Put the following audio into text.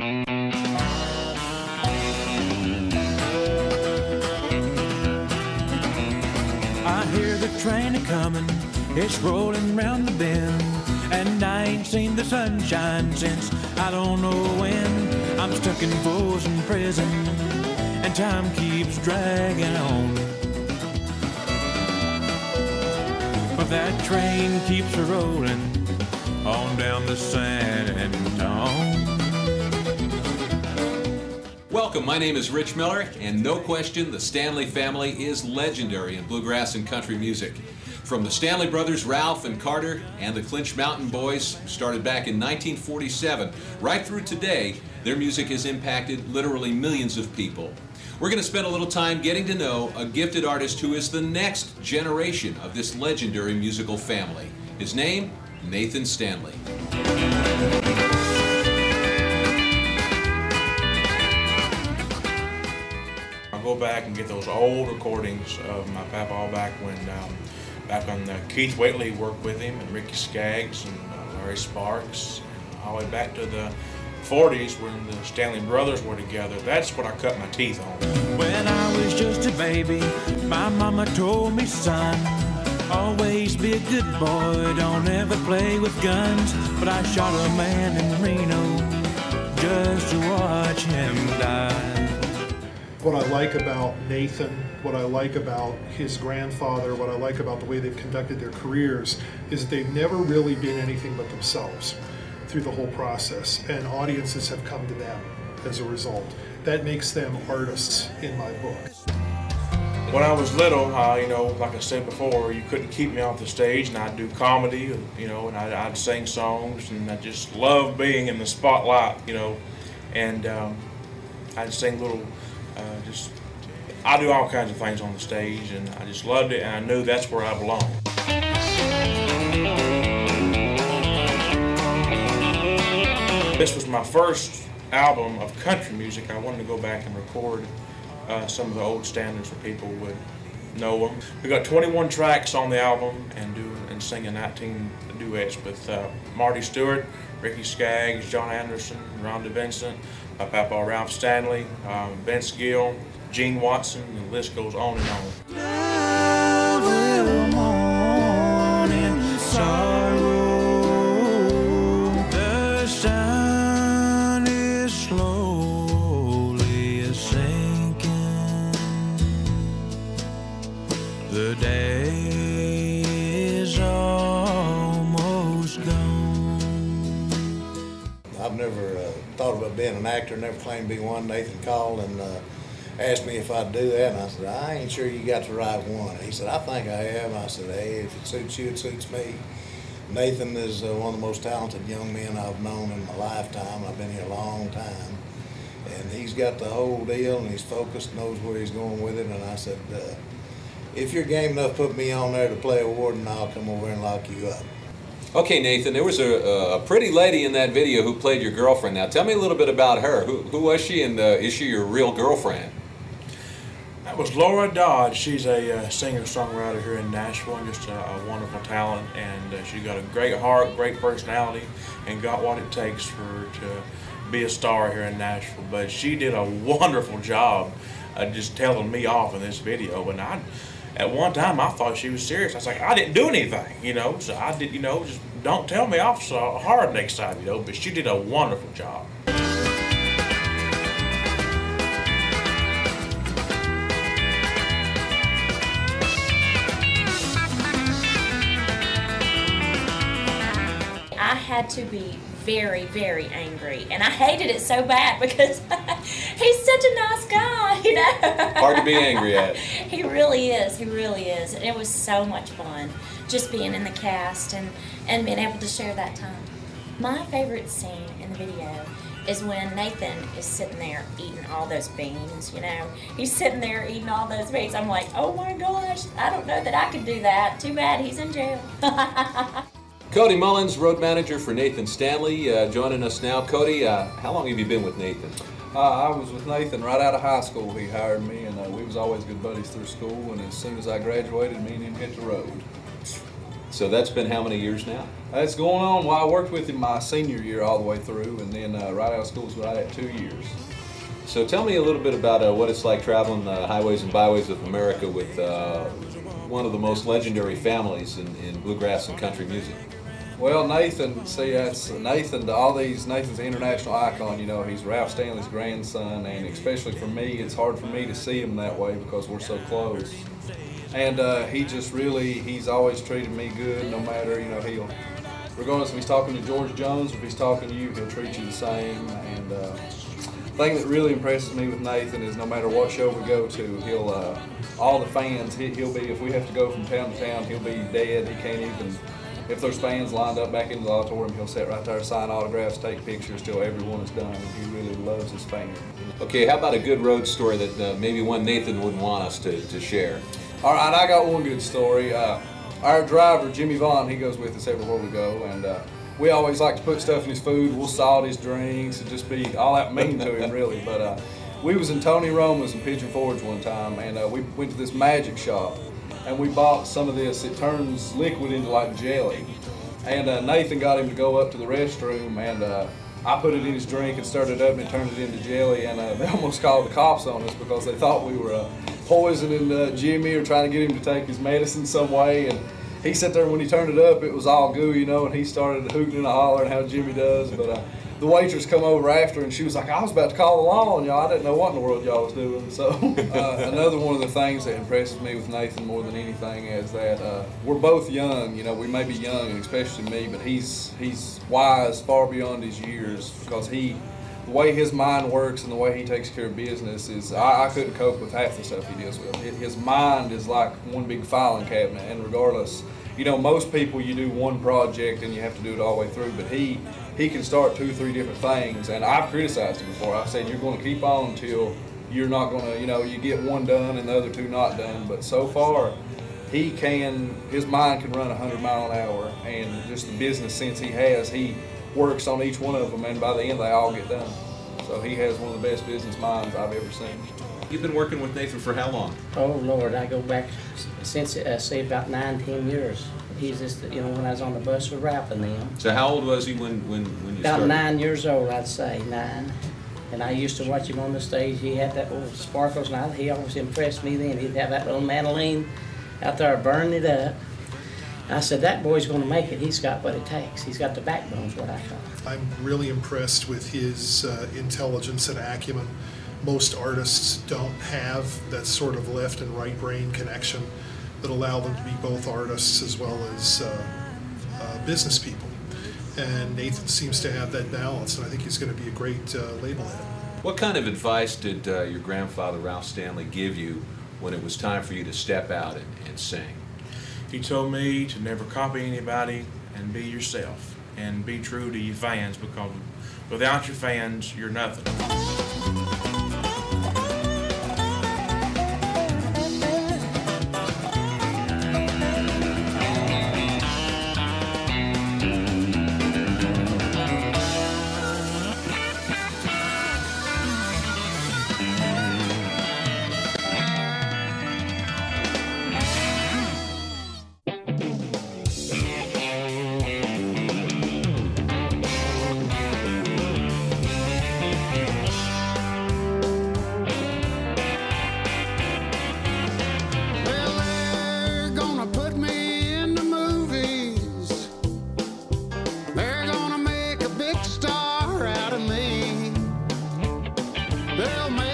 I hear the train a-comin', it's rolling round the bend, and I ain't seen the sunshine since I don't know when. I'm stuck in Folsom Prison, and time keeps dragging on. But that train keeps a-rolling on down to San Antonio. Welcome, my name is Rich Miller, and no question, the Stanley family is legendary in bluegrass and country music. From the Stanley brothers, Ralph and Carter, and the Clinch Mountain Boys, who started back in 1947, right through today, their music has impacted literally millions of people. We're going to spend a little time getting to know a gifted artist who is the next generation of this legendary musical family. His name, Nathan Stanley. I go back and get those old recordings of my papa back when Keith Waitley worked with him, and Ricky Skaggs and Larry Sparks, and all the way back to the 40s when the Stanley brothers were together. That's what I cut my teeth on. When I was just a baby, my mama told me, son, always be a good boy, don't ever play with guns. But I shot a man in Reno just to watch him die. What I like about Nathan, what I like about his grandfather, what I like about the way they've conducted their careers is that they've never really been anything but themselves through the whole process, and audiences have come to them as a result. That makes them artists in my book. When I was little, you know, like I said before, you couldn't keep me off the stage, and I'd do comedy, you know, and I'd sing songs, and I just loved being in the spotlight, you know, and I'd sing little, I do all kinds of things on the stage, and I just loved it, and I knew that's where I belonged. This was my first album of country music. I wanted to go back and record some of the old standards so people would know them. We got 21 tracks on the album and singing 19 duets with Marty Stewart, Ricky Skaggs, John Anderson, Rhonda Vincent, my papa Ralph Stanley, Vince Gill, Gene Watson, and the list goes on and on. Love will mourn in sorrow. The sun is slowly sinking. The day is almost gone. I've never thought about being an actor, never claimed to be one. Nathan called and asked me if I'd do that, and I said, I ain't sure you got the right one. He said, I think I am. I said, hey, if it suits you, it suits me. Nathan is one of the most talented young men I've known in my lifetime. I've been here a long time, and he's got the whole deal, and he's focused, knows where he's going with it, and I said, if you're game enough, put me on there to play a warden, I'll come over and lock you up. Okay, Nathan, there was a pretty lady in that video who played your girlfriend. Now, tell me a little bit about her. Who was she, and is she your real girlfriend? That was Laura Dodge. She's a singer-songwriter here in Nashville, just a wonderful talent, and she got a great heart, great personality, and got what it takes for her to be a star here in Nashville. But she did a wonderful job just telling me off in this video, and at one time I thought she was serious. I was like, I didn't do anything, you know, so I did, you know, just don't tell me off so hard next time, you know, but she did a wonderful job. I had to be very, very angry, and I hated it so bad because he's such a nice guy, you know. Hard to be angry at. He really is, and it was so much fun just being in the cast and being able to share that time. My favorite scene in the video is when Nathan is sitting there eating all those beans, you know. He's sitting there eating all those beans. I'm like, oh my gosh, I don't know that I could do that. Too bad he's in jail. Cody Mullins, road manager for Nathan Stanley, joining us now. Cody, how long have you been with Nathan? I was with Nathan right out of high school. He hired me, and we was always good buddies through school, and as soon as I graduated, me and him hit the road. So that's been how many years now? It's going on. Well, I worked with him my senior year all the way through, and then right out of school was right at 2 years. So tell me a little bit about what it's like traveling the highways and byways of America with one of the most legendary families in bluegrass and country music. Well, Nathan, see, that's Nathan, Nathan's an international icon, you know, he's Ralph Stanley's grandson, and especially for me, it's hard for me to see him that way because we're so close. And he just really, he's always treated me good, no matter, you know, regardless if he's talking to George Jones or if he's talking to you, he'll treat you the same. And the thing that really impresses me with Nathan is no matter what show we go to, he'll, all the fans, he'll be, if we have to go from town to town, he'll be dead, he can't even, if there's fans lined up back into the auditorium, he'll sit right there, sign autographs, take pictures till everyone is done. He really loves his fans. Okay, how about a good road story that maybe one Nathan wouldn't want us to share? All right, I got one good story. Our driver, Jimmy Vaughn, he goes with us everywhere we go, and we always like to put stuff in his food. We'll salt his drinks and just be all that mean to him, really. But we was in Tony Roma's in Pigeon Forge one time, and we went to this magic shop, and we bought some of this. It turns liquid into like jelly. And Nathan got him to go up to the restroom, and I put it in his drink and stirred it up, and it turned it into jelly. And they almost called the cops on us because they thought we were poisoning Jimmy or trying to get him to take his medicine some way. And he sat there, when he turned it up, it was all gooey, you know, and he started hooting and hollering how Jimmy does. But the waitress come over after, and she was like, I was about to call the law on y'all. I didn't know what in the world y'all was doing. So another one of the things that impresses me with Nathan more than anything is that we're both young. You know, we may be young, and especially me, but he's wise far beyond his years because the way his mind works and the way he takes care of business is, I couldn't cope with half the stuff he deals with. His mind is like one big filing cabinet, and regardless, you know, most people, you do one project and you have to do it all the way through, but he can start 2 or 3 different things, and I've criticized him before. I've said, you're going to keep on until you're not going to, you know, you get one done and the other 2 not done, but so far, his mind can run 100 miles an hour, and just the business sense he has, he works on each one of them, and by the end they all get done. So he has one of the best business minds I've ever seen. You've been working with Nathan for how long? Oh Lord, I go back since say about 9-10 years. He's just, you know, when I was on the bus with Ralph and them. So how old was he when you about started? 9 years old, I'd say 9. And I used to watch him on the stage. He had that little sparkles, and he always impressed me then. He'd have that little mandolin out there burning it up. I said, that boy's going to make it. He's got what it takes. He's got the backbone, is what I call it. I'm really impressed with his intelligence and acumen. Most artists don't have that sort of left and right brain connection that allow them to be both artists as well as business people. And Nathan seems to have that balance, and I think he's going to be a great label head. What kind of advice did your grandfather, Ralph Stanley, give you when it was time for you to step out and sing? He told me to never copy anybody and be yourself and be true to your fans, because without your fans, you're nothing. They'll make